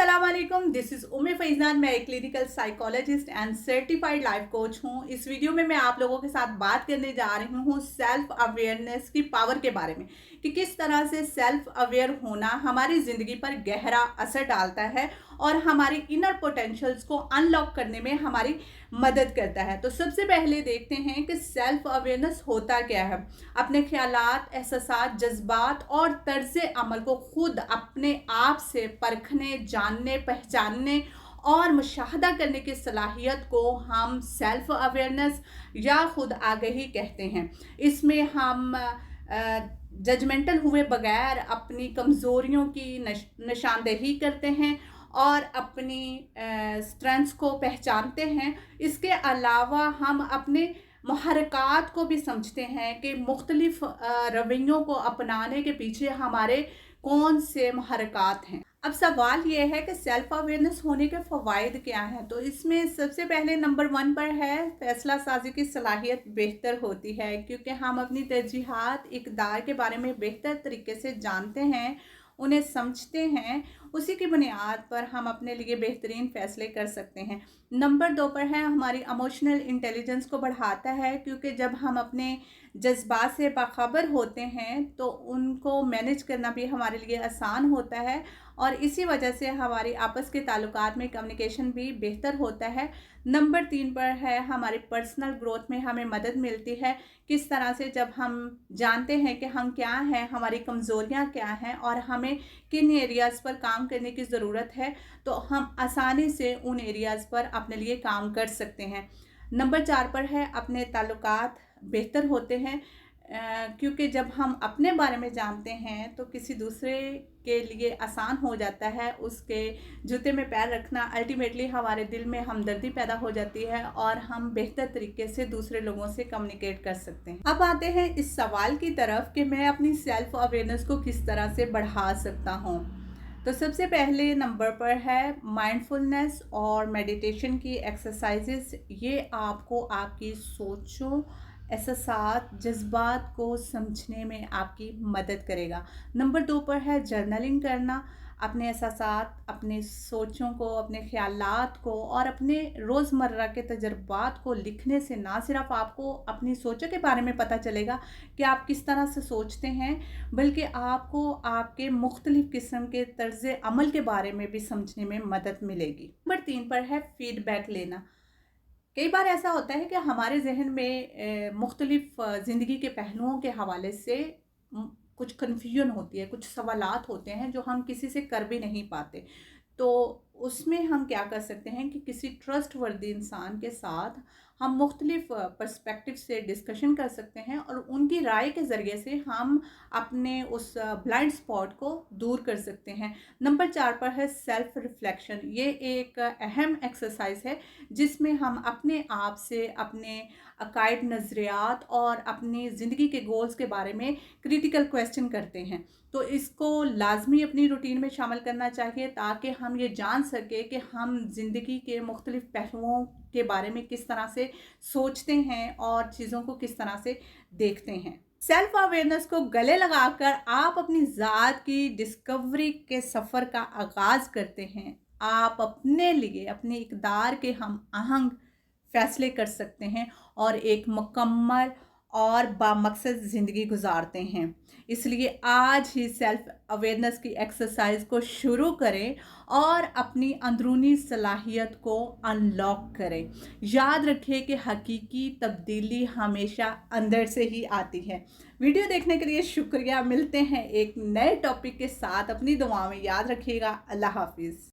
अस्सलाम वालेकुम, this is उम्मे फैज़ान। मैं एक clinical psychologist and certified life coach हूँ। इस वीडियो में मैं आप लोगों के साथ बात करने जा रही हूँ सेल्फ अवेयरनेस की पावर के बारे में कि किस तरह से सेल्फ अवेयर होना हमारी ज़िंदगी पर गहरा असर डालता है और हमारी इनर पोटेंशियल्स को अनलॉक करने में हमारी मदद करता है। तो सबसे पहले देखते हैं कि सेल्फ अवेयरनेस होता क्या है। अपने ख्यालात, एहसासात, जज्बात और तर्ज अमल को खुद अपने आप से परखने, जानने, पहचानने और मुशाहदा करने की सलाहियत को हम सेल्फ अवेयरनेस या खुद आगही कहते हैं। इसमें हम जजमेंटल हुए बगैर अपनी कमज़ोरियों की निशानदेही करते हैं और अपनी स्ट्रेंथ्स को पहचानते हैं। इसके अलावा हम अपने महरक़ात को भी समझते हैं कि मुख्तलिफ रवैयों को अपनाने के पीछे हमारे कौन से महरक़ात हैं। अब सवाल ये है कि सेल्फ अवेयरनेस होने के फ़वाइद क्या हैं। तो इसमें सबसे पहले नंबर 1 पर है फ़ैसला साजी की सलाहियत बेहतर होती है, क्योंकि हम अपनी तरजीहात, इक़दार के बारे में बेहतर तरीके से जानते हैं, उन्हें समझते हैं। उसी की बुनियाद पर हम अपने लिए बेहतरीन फ़ैसले कर सकते हैं। नंबर 2 पर है हमारी इमोशनल इंटेलिजेंस को बढ़ाता है, क्योंकि जब हम अपने जज्बात से बाखबर होते हैं तो उनको मैनेज करना भी हमारे लिए आसान होता है और इसी वजह से हमारी आपस के ताल्लुकात में कम्युनिकेशन भी बेहतर होता है। नंबर 3 पर है हमारी पर्सनल ग्रोथ में हमें मदद मिलती है। किस तरह से जब हम जानते हैं कि हम क्या हैं, हमारी कमज़ोरियाँ क्या हैं और हमें किन एरियाज़ पर काम करने की ज़रूरत है, तो हम आसानी से उन एरियाज़ पर अपने लिए काम कर सकते हैं। नंबर 4 पर है अपने ताल्लुकात बेहतर होते हैं, क्योंकि जब हम अपने बारे में जानते हैं तो किसी दूसरे के लिए आसान हो जाता है उसके जूते में पैर रखना। अल्टीमेटली हमारे दिल में हमदर्दी पैदा हो जाती है और हम बेहतर तरीके से दूसरे लोगों से कम्युनिकेट कर सकते हैं। अब आते हैं इस सवाल की तरफ कि मैं अपनी सेल्फ अवेयरनेस को किस तरह से बढ़ा सकता हूँ। तो सबसे पहले नंबर पर है माइंडफुलनेस और मेडिटेशन की एक्सरसाइजेस। ये आपको आपकी सोचों, एहसासात, जज्बात को समझने में आपकी मदद करेगा। नंबर 2 पर है जर्नलिंग करना। अपने एहसासात, अपने सोचों को, अपने ख़यालात को और अपने रोज़मर्रा के तजुर्बात को लिखने से ना सिर्फ आपको अपनी सोचों के बारे में पता चलेगा कि आप किस तरह से सोचते हैं, बल्कि आपको आपके मुख्तलिफ़ किस्म के तर्ज़ अमल के बारे में भी समझने में मदद मिलेगी। नंबर 3 पर है फ़ीडबैक लेना। कई बार ऐसा होता है कि हमारे जहन में मुख्तलिफ ज़िंदगी के पहलुओं के हवाले से कुछ कन्फ्यूजन होती है, कुछ सवालात होते हैं जो हम किसी से कर भी नहीं पाते। तो उसमें हम क्या कर सकते हैं कि किसी ट्रस्टवर्दी इंसान के साथ हम मुख्तलिफ पर्सपेक्टिव से डिस्कशन कर सकते हैं और उनकी राय के ज़रिए से हम अपने उस ब्लाइंड स्पॉट को दूर कर सकते हैं। नंबर 4 पर है सेल्फ रिफ्लेक्शन। ये एक अहम एक्सरसाइज है जिसमें हम अपने आप से अपने अकायद, नज़रियात और अपनी ज़िंदगी के गोल्स के बारे में क्रिटिकल क्वेश्चन करते हैं। तो इसको लाजमी अपनी रूटीन में शामिल करना चाहिए ताकि हम ये जान सके कि हम ज़िंदगी के मुख्तलिफ पहलुओं के बारे में किस तरह से सोचते हैं और चीज़ों को किस तरह से देखते हैं। सेल्फ अवेयरनेस को गले लगाकर आप अपनी ज़ात की डिस्कवरी के सफ़र का आगाज़ करते हैं। आप अपने लिए अपने इक़दार के हम आहंग फ़ैसले कर सकते हैं और एक मुकम्मल और बामकसद ज़िंदगी गुजारते हैं। इसलिए आज ही सेल्फ अवेयरनेस की एक्सरसाइज को शुरू करें और अपनी अंदरूनी सलाहियत को अनलॉक करें। याद रखिए कि हकीकी तब्दीली हमेशा अंदर से ही आती है। वीडियो देखने के लिए शुक्रिया। मिलते हैं एक नए टॉपिक के साथ। अपनी दुआ में याद रखिएगा। अल्लाह हाफिज़।